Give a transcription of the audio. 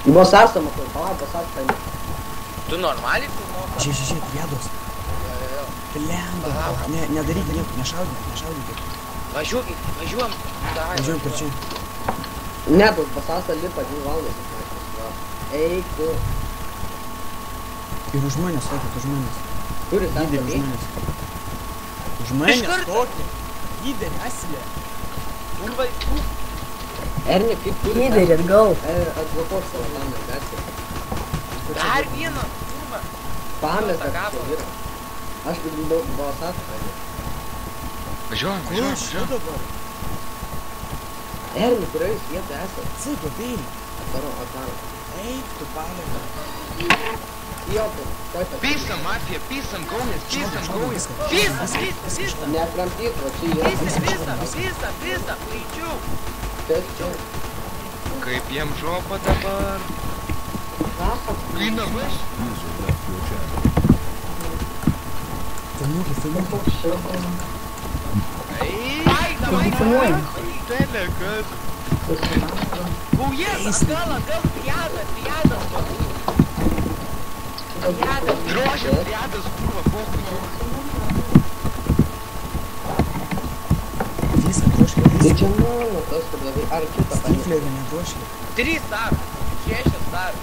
Bosarstą matau, palauk, bosarstą. Tu normaliai filmuoji? Žiūrėk, viedos. Lemba. Nedarykit nieko, nešaudykit. Važiuojam. Važiuojam per čia. Ne, tu bosarstą lipa 2 valandas. Eik tu. Ir už manęs stokit, už manęs. Kuris Lyderį už esate? manęs. Už manęs stokit. Lyderį asilė. Erni, kaip turi? Lyderį atgal. Atblokos savo tam gatvę. Dar vieną filmą. Pamės, kad čia yra. Aš kaip bosarstą. Važiuojam. Kur dabar? Erni, kurioje vietoje esate? Cipo, pėlį. Ataro. Eik, tu palėga. Jopė, tuoj pas. Pysam, mafija, pysam, kaunis. Visą. Nekramtyt, va čia yra. Visą. Greičiau. Taip, čia. Kaip jiem žopa dabar. Eina važ. Filmuokit. Давай. Telekas. Уезд, отдал, рядом. Drošim, rėdas, kurva, pokui. Visą droškį. Tai čia mano tas, kur labai... Ar kitą paėmė? Stiflerį nedoškį. 3 dar. 6 dar.